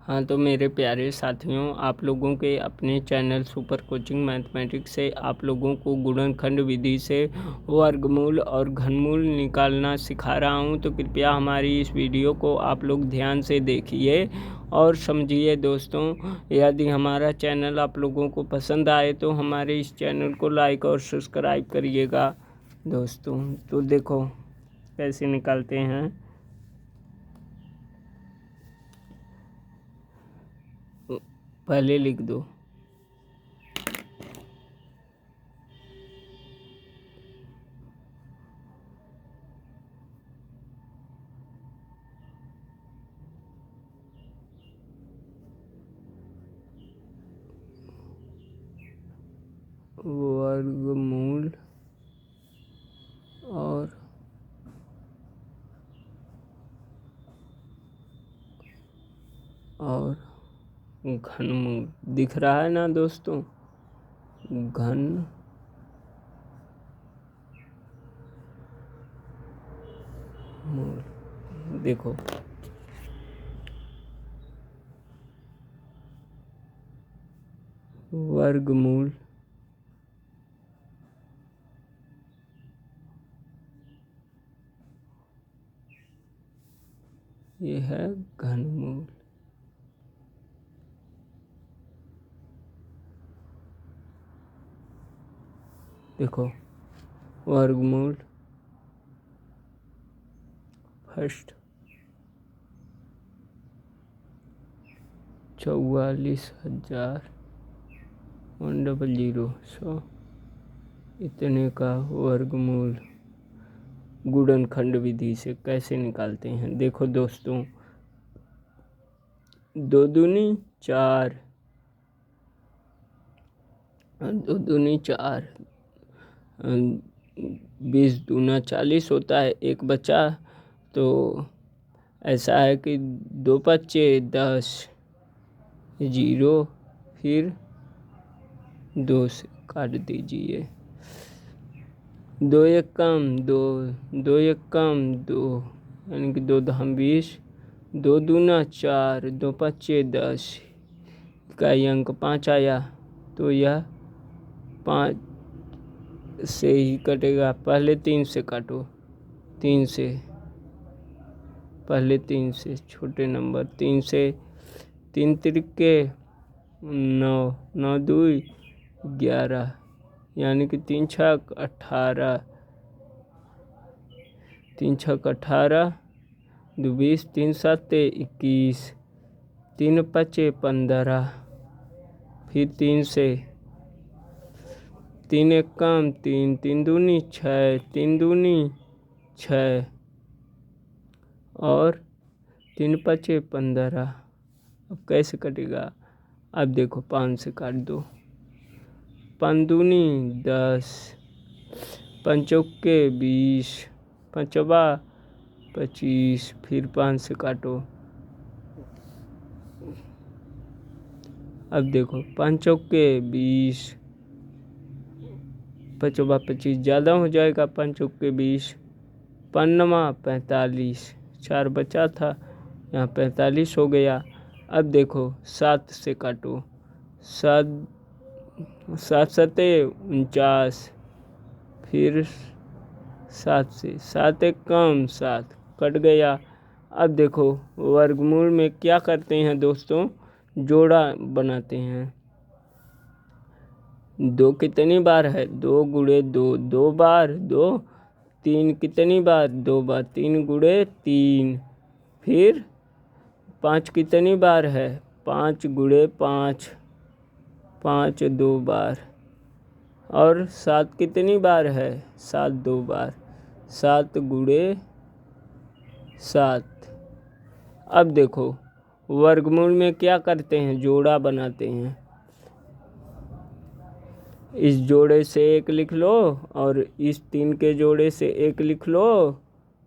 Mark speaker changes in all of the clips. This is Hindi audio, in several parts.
Speaker 1: हाँ, तो मेरे प्यारे साथियों, आप लोगों के अपने चैनल सुपर कोचिंग मैथमेटिक्स से आप लोगों को गुणनखंड विधि से वर्गमूल और घनमूल निकालना सिखा रहा हूँ। तो कृपया हमारी इस वीडियो को आप लोग ध्यान से देखिए और समझिए दोस्तों। यदि हमारा चैनल आप लोगों को पसंद आए तो हमारे इस चैनल को लाइक और सब्सक्राइब करिएगा दोस्तों। तो देखो कैसे निकालते हैं। पहले लिख दो वर्गमूल और घनमूल दिख रहा है ना दोस्तों। घन मूल देखो वर्गमूल ये है घनमूल। देखो वर्गमूल फर्स्ट 44,100 इतने का वर्गमूल गुणनखंड विधि से कैसे निकालते हैं। देखो दोस्तों, 2 दूनी 4, 2 दूनी 4, 20 दूना 40 होता है। एक बचा तो ऐसा है कि 2 पच्चे 10, 0 फिर 2 से काट दीजिए। 2 एक कम 2, 2 एक कम 2, यानी कि 2 दहम 20, 2 दूना 4, 2 पच्चे 10 का अंक 5 आया। तो यह 5 से ही कटेगा। पहले 3 से काटो, 3 से पहले 3 से छोटे नंबर 3 से 3 तिरिके 9, 9 दूई 11, यानी कि 3 छक 18, 3 छक 18, 2 20, 3 सत्ते 21, 3 पचे 15, फिर 3 से 3 एक कम 3, 3 दूनी 6, 3 दूनी 6 और 3 पचे 15। अब कैसे कटेगा। अब देखो 5 से काट दो। 5 दूनी 10, 5 चौके 20, 5 चौबा 25, फिर 5 से काटो। अब देखो 5 चौके 20, 5 चौबा 25 ज़्यादा हो जाएगा। 5 चौके 20, 5 नमा 45, 4 बचा था, यहाँ 45 हो गया। अब देखो 7 से काटो। 7 सत्ते 49, फिर 7 से 7 एक कम 7 कट गया। अब देखो वर्गमूल में क्या करते हैं दोस्तों, जोड़ा बनाते हैं। 2 कितनी बार है, 2 गुणे 2 2 बार, 2 3 कितनी बार, 2 बार, 3 गुणे 3, फिर 5 कितनी बार है, 5 गुणे 5, 5 2 बार, और 7 कितनी बार है, 7 2 बार, 7 गुणे 7। अब देखो वर्गमूल में क्या करते हैं, जोड़ा बनाते हैं। इस जोड़े से 1 लिख लो और इस 3 के जोड़े से 1 लिख लो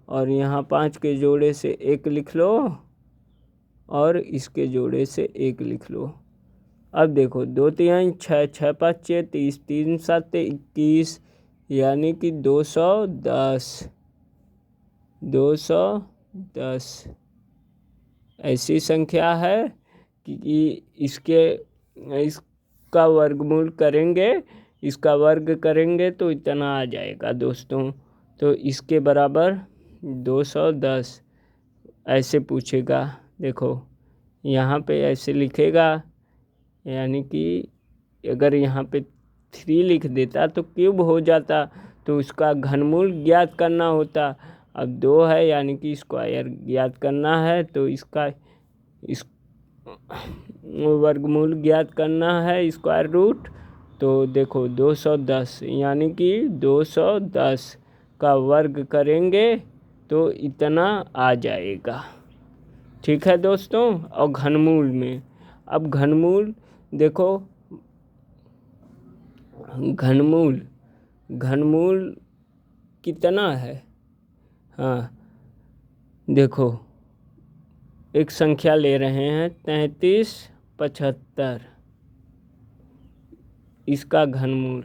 Speaker 1: और यहाँ 5 के जोड़े से 1 लिख लो और इसके जोड़े से 1 लिख लो। अब देखो 2 तिहाई 6, 6 पच्चे 30, 3 सत्ते 21, यानी कि 210, 210 ऐसी संख्या है कि इसका वर्गमूल करेंगे, इसका वर्ग करेंगे तो इतना आ जाएगा दोस्तों। तो इसके बराबर 210 ऐसे पूछेगा। देखो यहाँ पे ऐसे लिखेगा, यानी कि अगर यहाँ पे 3 लिख देता तो क्यूब हो जाता, तो उसका घनमूल ज्ञात करना होता। अब 2 है यानी कि स्क्वायर ज्ञात करना है, तो इसका इस वर्गमूल ज्ञात करना है, स्क्वायर रूट। तो देखो 210 यानी कि 210 का वर्ग करेंगे तो इतना आ जाएगा। ठीक है दोस्तों। और घनमूल में, अब घनमूल देखो, घनमूल कितना है। हाँ देखो, एक संख्या ले रहे हैं 3375, इसका घनमूल।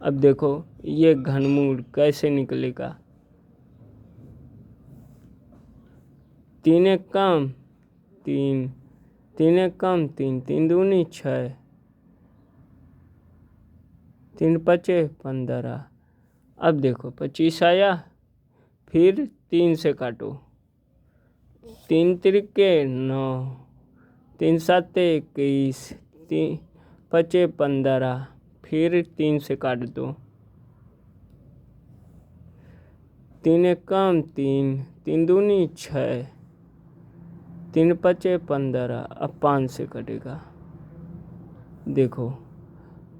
Speaker 1: अब देखो ये घनमूल कैसे निकलेगा। 3 एक कम 3, 3 एक कम 3, 3 दूनी 6, 3 पचे 15। अब देखो 25 आया, फिर 3 से काटो, 3 त्रिके 9, 3 साते 21, 3 पचे 15, फिर 3 से काट दो, 3 एक कम 3, 3 दूनी 6, 3 पचे 15। अब 5 से कटेगा। देखो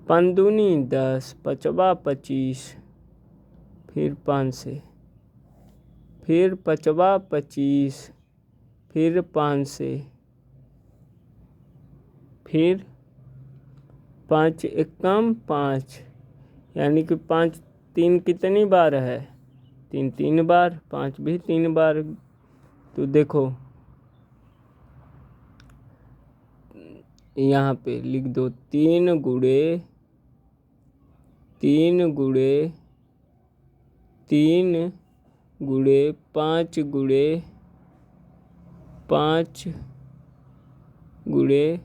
Speaker 1: 5 दूनी 10, 5 25, फिर 5 से, फिर 5 25, फिर 5 से, फिर 5 एक कम 5, यानी कि 5 3 कितनी बार है, 3 3 बार, 5 भी 3 बार। तो देखो यहाँ पे लिख दो 3 गुणे 3 गुणे 3 गुणे 5 गुणे 5 गुणे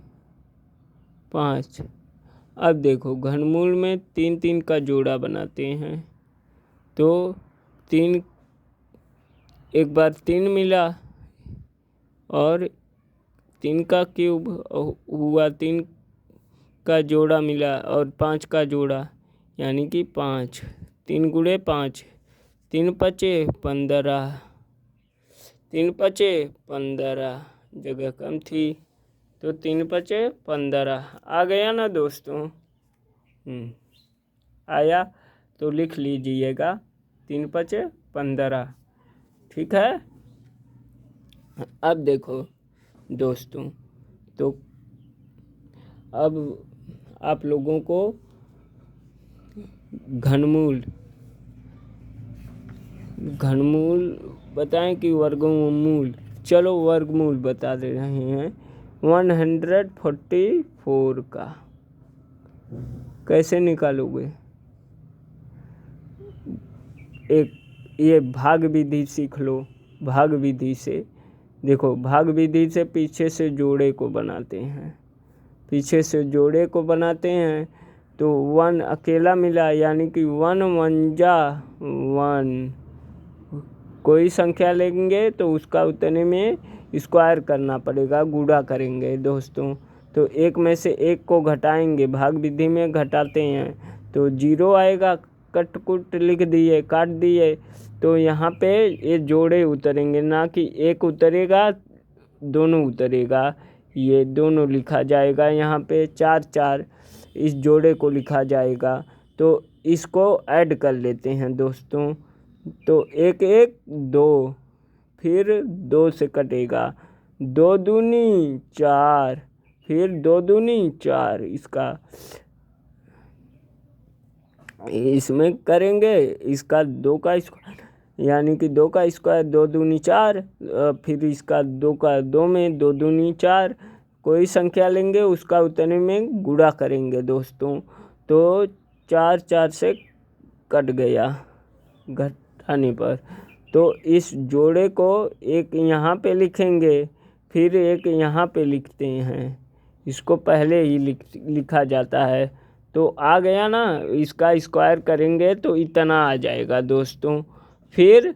Speaker 1: 5। अब देखो घनमूल में 3 3 का जोड़ा बनाते हैं, तो 3 एक बार 3 मिला और 3 का क्यूब हुआ, 3 का जोड़ा मिला और 5 का जोड़ा, यानी कि 5। 3 गुणे 5, 3 पचे 15, 3 पचे 15, जगह कम थी तो 3 पचे 15 आ गया ना दोस्तों। आया तो लिख लीजिएगा 3 पचे 15। ठीक है। अब देखो दोस्तों, तो अब आप लोगों को घनमूल बताएं कि वर्गमूल। चलो वर्गमूल बता दे रहे हैं 144 का कैसे निकालोगे। एक ये भाग विधि सीख लो। भाग विधि से देखो, भाग विधि से पीछे से जोड़े को बनाते हैं, पीछे से जोड़े को बनाते हैं तो 1 अकेला मिला, यानी कि 1 1 जा 1। कोई संख्या लेंगे तो उसका उतने में स्क्वायर करना पड़ेगा, गुणा करेंगे दोस्तों। तो एक में से एक को घटाएंगे, भाग विधि में घटाते हैं तो 0 आएगा, कट कुट लिख दिए, काट दिए। तो यहाँ पे ये जोड़े उतरेंगे, ना कि एक उतरेगा दोनों उतरेगा, ये दोनों लिखा जाएगा। यहाँ पे 4 4 इस जोड़े को लिखा जाएगा। तो इसको ऐड कर लेते हैं दोस्तों। तो 1 1 2, फिर 2 से कटेगा, 2 दूनी 4, फिर 2 दूनी 4। इसका इसमें करेंगे, इसका 2 का स्क्वायर, यानी कि 2 का स्क्वायर 2 दूनी 4, फिर इसका 2 का 2 में 2 दूनी 4। कोई संख्या लेंगे उसका उतने में गुणा करेंगे दोस्तों। तो 4 4 से कट गया घटाने पर। तो इस जोड़े को एक यहाँ पे लिखेंगे, फिर एक यहाँ पे लिखते हैं, इसको पहले ही लिखा जाता है। तो आ गया ना, इसका स्क्वायर करेंगे तो इतना आ जाएगा दोस्तों। फिर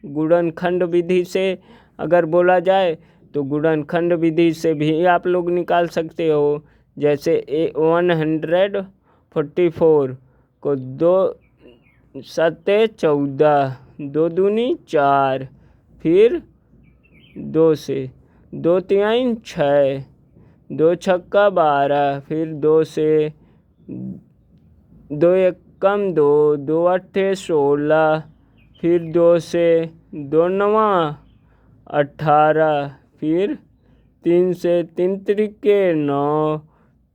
Speaker 1: गुणनखंड विधि से अगर बोला जाए तो गुणनखंड विधि से भी आप लोग निकाल सकते हो। जैसे 144 को 2 सत्ते 14, 2 दूनी 4, फिर 2 से 2 तिहाई 6, 2 छक्का 12, फिर 2 से 2 एकम 2, 2 अट्ठे 16, फिर 2 से 2 नवा 18, फिर 3 से 3 त्रिके 9,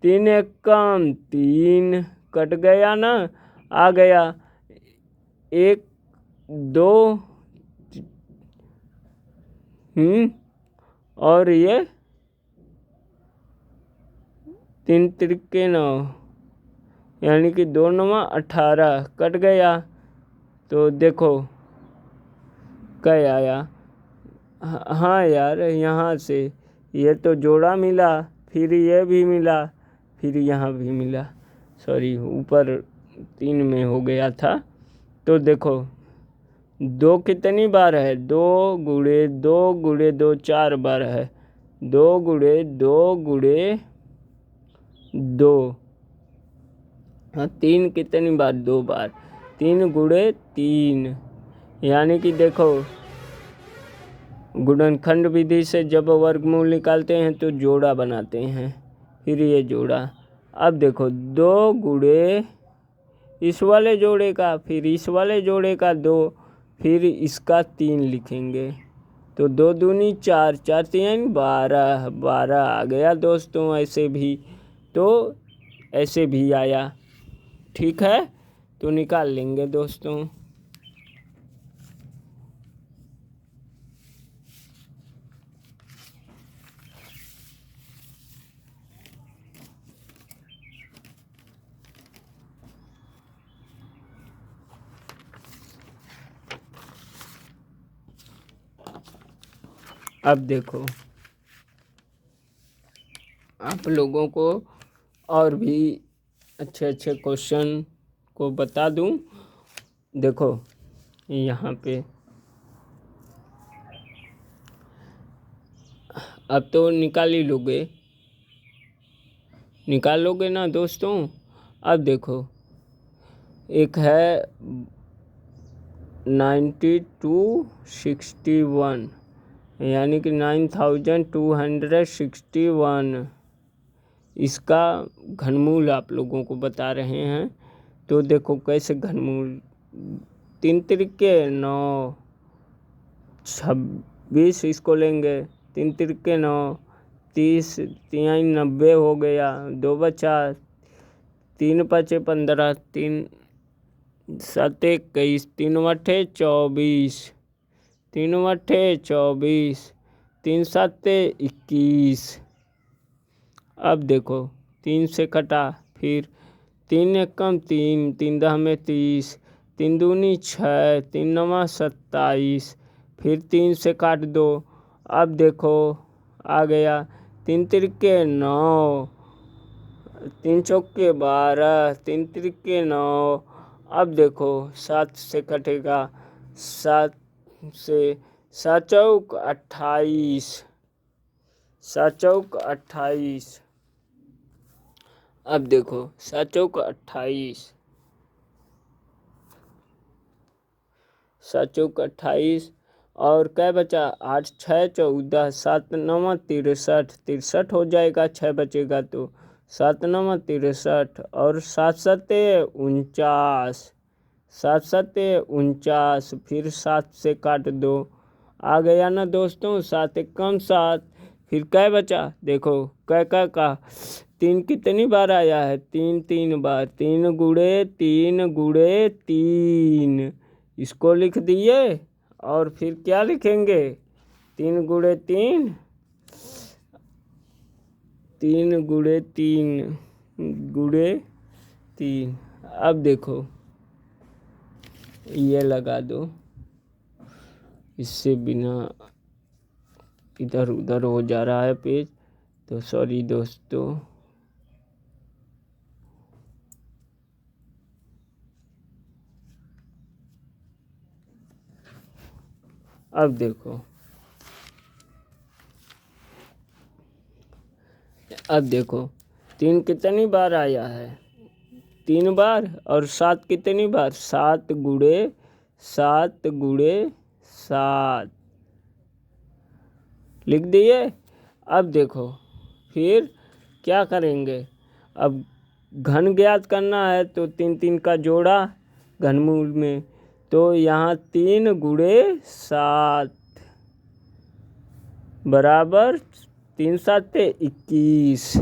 Speaker 1: 3 एकम 3, कट गया ना, आ गया 1 2 और ये 3 त्रिके 9, यानी कि 2 नवा 18, कट गया। तो देखो क्या आया। हाँ यार, यहाँ से ये तो जोड़ा मिला, फिर ये भी मिला, फिर यहाँ भी मिला। सॉरी, ऊपर 3 में हो गया था। तो देखो 2 कितनी बार है, 2 गुणे 2 गुणे 2 4 बार है, 2 गुणे 2 गुणे 2। हाँ, 3 कितनी बार, 2 बार, 3 गुणे 3। यानी कि देखो गुणनखंड विधि से जब वर्गमूल निकालते हैं तो जोड़ा बनाते हैं, फिर ये जोड़ा। अब देखो 2 गुणे इस वाले जोड़े का, फिर इस वाले जोड़े का 2, फिर इसका 3 लिखेंगे। तो 2 दूनी 4, 4 तीन 12, 12 आ गया दोस्तों। ऐसे भी तो ऐसे भी आया, ठीक है। तो निकाल लेंगे दोस्तों। अब देखो आप लोगों को और भी अच्छे अच्छे क्वेश्चन को बता दूं। देखो यहाँ पे अब तो निकाल लोगे ना दोस्तों। अब देखो एक है 9261, यानी कि 9261, इसका घनमूल आप लोगों को बता रहे हैं। तो देखो कैसे घनमूल, 3 त्रिके 9, 26 इसको लेंगे, 3 त्रिके 9, 30, 3 90 हो गया, 2 बचा, 3 पचे 15, 3 7 21, 3 अट्ठे 24, 3 अट्ठे 24, 3 7 21। अब देखो 3 से कटा, फिर 3 एकम 3, 3 दह में 30, 3 दूनी 6, 3 नवा 27, फिर 3 से काट दो। अब देखो आ गया 3 त्रिके 9, 3 चौके 12, 3 त्रिके 9। अब देखो 7 से कटेगा, 7 से 7 चौक 28, 7 चौक 28। अब देखो 7 चौक 28, 7 चौक 28, और क्या बचा, 8 6 14, 7 9 63, 63 हो जाएगा, 6 बचेगा तो 7 9 63, और 7 7 49, 7 7 49, फिर 7 से काट दो। आ गया ना दोस्तों, 7 एकम 7, फिर क्या बचा, देखो क्या क्या का 3 कितनी बार आया है, 3 3 बार, 3 गुणे 3 गुणे 3, इसको लिख दिए। और फिर क्या लिखेंगे, 3 गुणे 3, 3 गुणे 3 गुणे 3। अब देखो ये लगा दो, इससे बिना इधर उधर हो जा रहा है पेज, तो सॉरी दोस्तों। अब देखो 3 कितनी बार आया है, 3 बार, और 7 कितनी बार, 7 गुणे 7 लिख दिए। अब देखो फिर क्या करेंगे, अब घन ज्ञात करना है तो 3 का जोड़ा घनमूल में, तो यहाँ 3 गुणे 7 बराबर 3 7 21।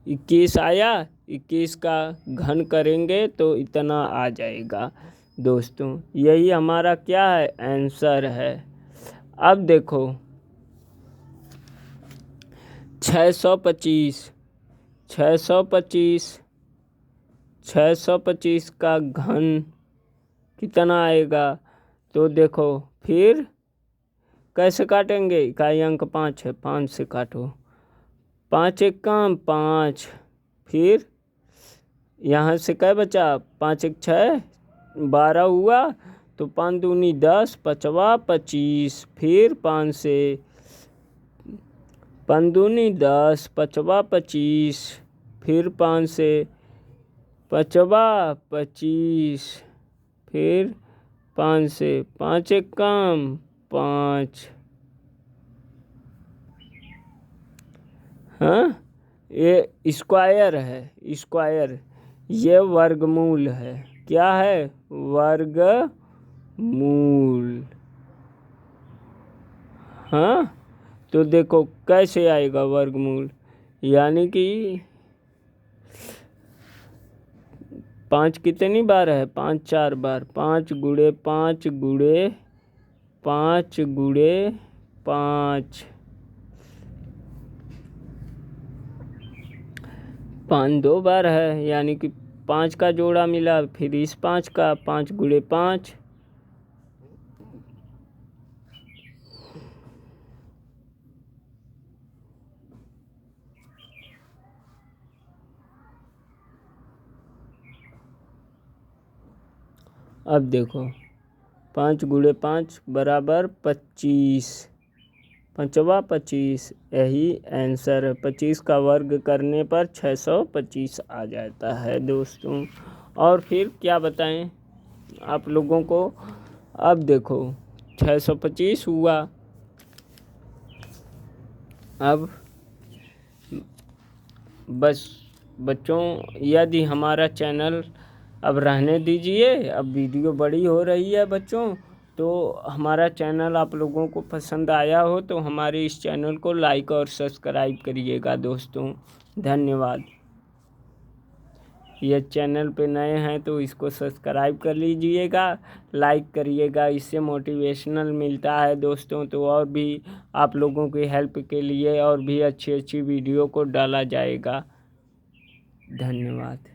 Speaker 1: 21 आया, 21 का घन करेंगे तो इतना आ जाएगा दोस्तों। यही हमारा क्या है, आंसर है। अब देखो 625 का घन कितना आएगा, तो देखो फिर कैसे काटेंगे, इकाई अंक 5 है, 5 से काटो, 5 एक काम 5, फिर यहाँ से क्या बचा, 5 एक 6 12 हुआ, तो 5 दूनी 10, 5 25, फिर 5 से 5 दूनी 10, 5 25, फिर 5 से 5 25, फिर 5 से 5 एक काम 5। हाँ, ये स्क्वायर है, स्क्वायर, ये वर्गमूल है, क्या है, वर्गमूल। हाँ, तो देखो कैसे आएगा वर्गमूल, यानी कि 5 कितनी बार है, 5 4 बार, 5 गुणे 5 गुणे 5 गुणे 5, 5 2 बार है, यानी कि 5 का जोड़ा मिला, फिर इस 5 का 5 गुणे 5। अब देखो 5 गुणे 5 बराबर 25, 5 25, यही आंसर है। 25 का वर्ग करने पर 625 आ जाता है दोस्तों। और फिर क्या बताएं आप लोगों को। अब देखो 625 हुआ, अब बस बच्चों, यदि हमारा चैनल अब रहने दीजिए, अब वीडियो बड़ी हो रही है बच्चों, तो हमारा चैनल आप लोगों को पसंद आया हो तो हमारे इस चैनल को लाइक और सब्सक्राइब करिएगा दोस्तों। धन्यवाद। यह चैनल पे नए हैं तो इसको सब्सक्राइब कर लीजिएगा, लाइक करिएगा, इससे मोटिवेशनल मिलता है दोस्तों। तो और भी आप लोगों की हेल्प के लिए और भी अच्छी अच्छी वीडियो को डाला जाएगा। धन्यवाद।